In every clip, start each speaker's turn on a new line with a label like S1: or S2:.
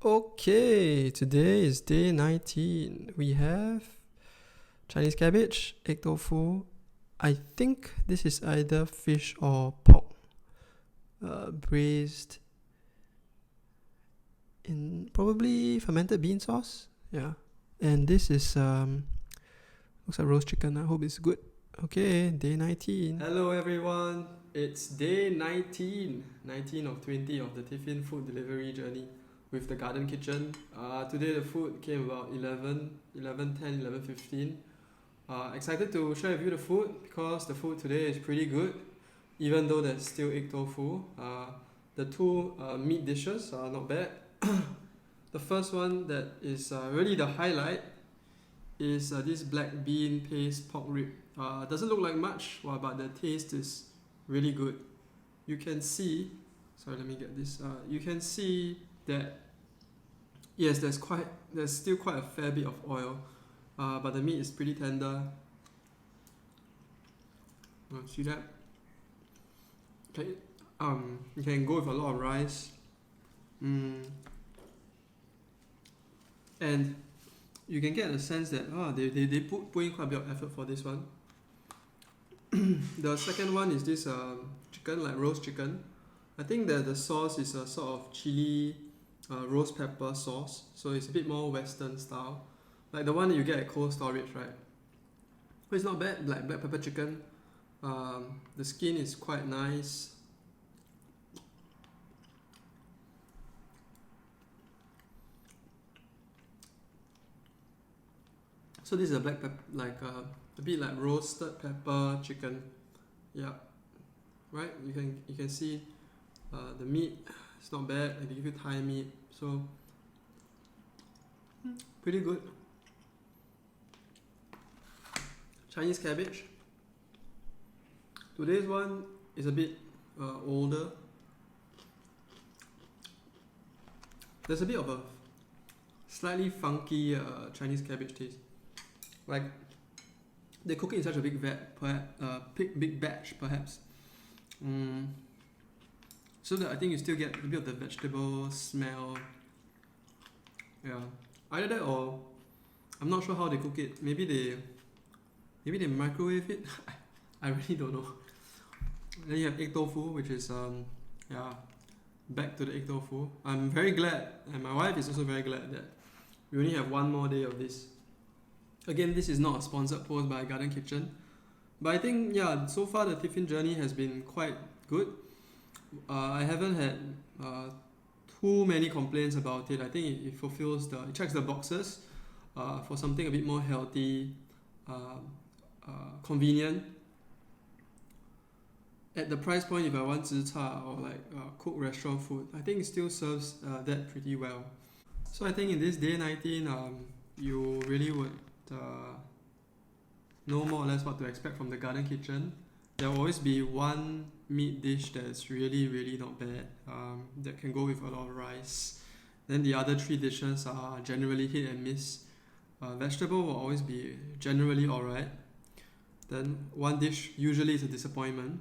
S1: Okay, today is day 19. We have Chinese cabbage, egg tofu. I think this is either fish or pork, braised in probably fermented bean sauce. Yeah, and this is looks like roast chicken. I hope it's good. Okay, day 19. Hello everyone. It's day 19 of 20 of the Tiffin food delivery journey with the garden kitchen. Today the food came about 11:10, 11:15. Excited to share with you the food because the food today is pretty good, even though there's still egg tofu. The two meat dishes are not bad. The first one that is really the highlight is this black bean paste pork rib. Doesn't look like much, but the taste is really good. You can see, sorry, let me get this. You can see that yes, there's still quite a fair bit of oil, but the meat is pretty tender. See that? Okay, you can go with a lot of rice, and you can get a sense that they put in quite a bit of effort for this one. The second one is this chicken, like roast chicken. I think that the sauce is a sort of chili roast pepper sauce, so it's a bit more Western style, like the one that you get at Cold Storage, right? But it's not bad, like black pepper chicken. The skin is quite nice. So this is a black pepper, like a bit like roasted pepper chicken. Yeah, right. You can see the meat. It's not bad. They give you Thai meat, so pretty good. Chinese cabbage. Today's one is a bit older. There's a bit of a slightly funky Chinese cabbage taste. Like they cook it in such a big vat, big batch, perhaps. So that I think you still get a bit of the vegetable smell. Yeah, either that or I'm not sure how they cook it. Maybe they microwave it. I really don't know. Then you have egg tofu, which is back to the egg tofu. I'm very glad, and my wife is also very glad that we only have one more day of this. Again, this is not a sponsored post by Garden Kitchen, but I think so far the Tiffin journey has been quite good. I haven't had too many complaints about it. I think it checks the boxes for something a bit more healthy, convenient. At the price point, if I want zi cha or like cooked restaurant food, I think it still serves that pretty well. So I think in this day 19, you really would know more or less what to expect from the garden kitchen. There will always be one meat dish that's really, really not bad, that can go with a lot of rice. Then the other three dishes are generally hit and miss. Vegetable will always be generally alright. Then one dish usually is a disappointment.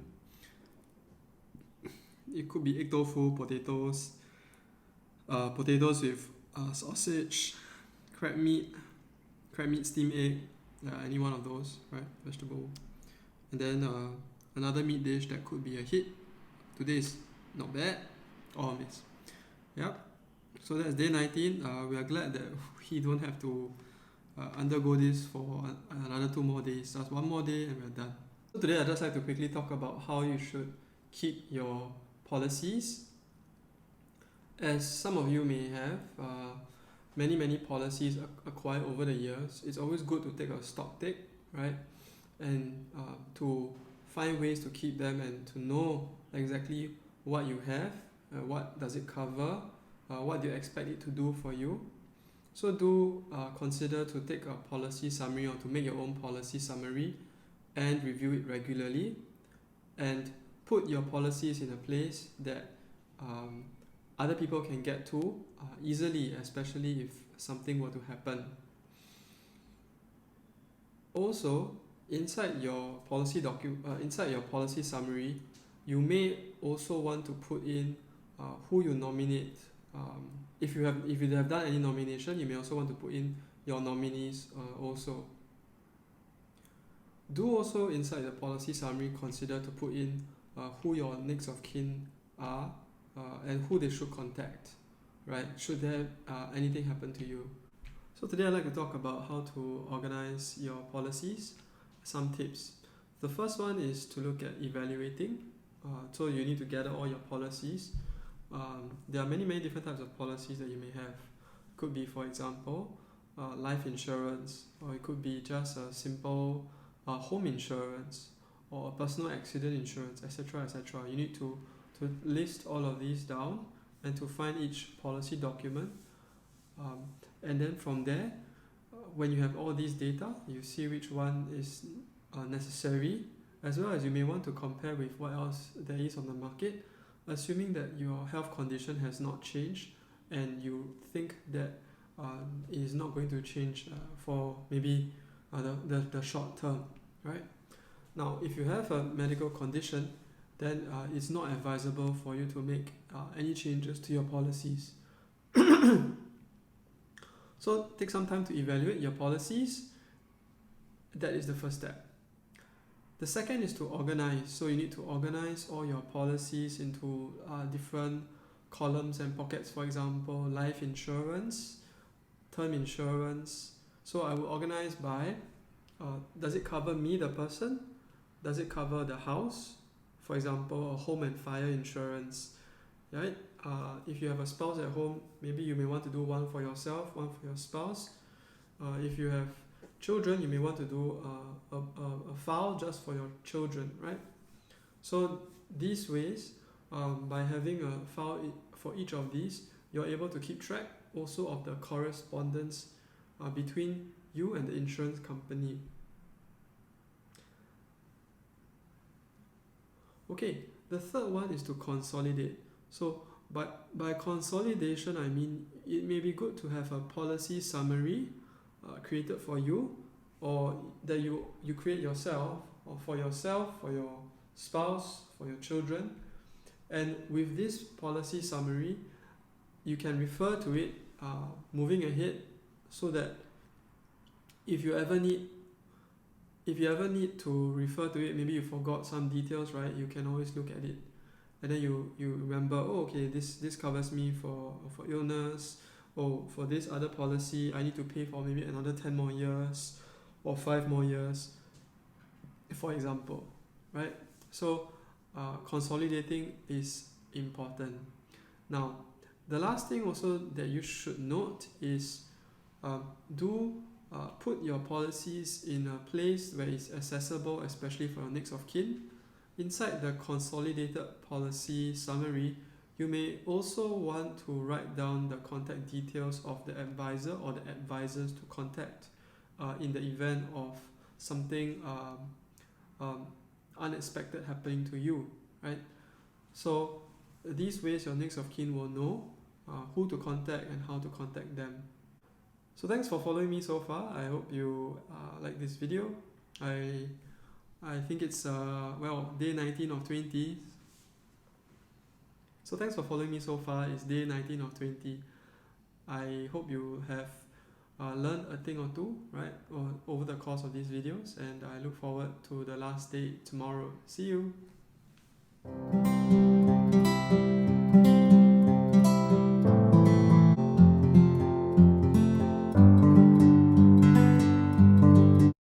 S1: It could be egg tofu, potatoes with sausage, crab meat, steamed egg, any one of those, right? Vegetable. And then another meat dish that could be a hit. Today is not bad or a miss. Yeah. So that's day 19. We are glad that we don't have to undergo this for another 2 more days. Just 1 more day and we're done. So today I'd just like to quickly talk about how you should keep your policies. As some of you may have many policies acquired over the years, it's always good to take a stock take, right? And to find ways to keep them and to know exactly what you have, what does it cover, what do you expect it to do for you. So do consider to take a policy summary or to make your own policy summary and review it regularly, and put your policies in a place that other people can get to easily, especially if something were to happen. Also, inside your policy summary, you may also want to put in who you nominate if you have done any nomination, you may also want to put in your nominees also. Do also inside the policy summary consider to put in who your next of kin are and who they should contact, right? Should there anything happen to you. So today I'd like to talk about how to organize your policies, some tips. The first one is to look at evaluating. So you need to gather all your policies. There are many different types of policies that you may have. It could be, for example, life insurance, or it could be just a simple home insurance or a personal accident insurance, etc. etc. You need to list all of these down and to find each policy document. And then from there, when you have all these data, you see which one is necessary, as well as you may want to compare with what else there is on the market, assuming that your health condition has not changed and you think that it is not going to change for maybe the short term, right? Now, if you have a medical condition, then it's not advisable for you to make any changes to your policies. So take some time to evaluate your policies. That is the first step. The second is to organize. So you need to organize all your policies into different columns and pockets. For example, life insurance, term insurance. So I will organize by does it cover me, the person? Does it cover the house? For example, a home and fire insurance, right? If you have a spouse at home, maybe you may want to do one for yourself, one for your spouse. If you have children, you may want to do a file just for your children, right? So these ways, by having a file for each of these, you're able to keep track also of the correspondence between you and the insurance company. Okay, the third one is to consolidate. So by consolidation, I mean it may be good to have a policy summary created for you, or that you create yourself, or for yourself, for your spouse, for your children. And with this policy summary, you can refer to it moving ahead, so that if you ever need to refer to it, maybe you forgot some details, right? You can always look at it, and then you remember, oh, okay, this covers me for illness. Oh, for this other policy, I need to pay for maybe another 10 more years or 5 more years, for example, right? So consolidating is important. Now, the last thing also that you should note is put your policies in a place where it's accessible, especially for your next of kin. Inside the consolidated policy summary, you may also want to write down the contact details of the advisor or the advisors to contact in the event of something unexpected happening to you, right? So these ways your next of kin will know who to contact and how to contact them. So thanks for following me so far. I hope you like this video. I think it's day 19 of 20. So thanks for following me so far. It's day 19 of 20. I hope you have learned a thing or two, right, over the course of these videos, and I look forward to the last day tomorrow. See you.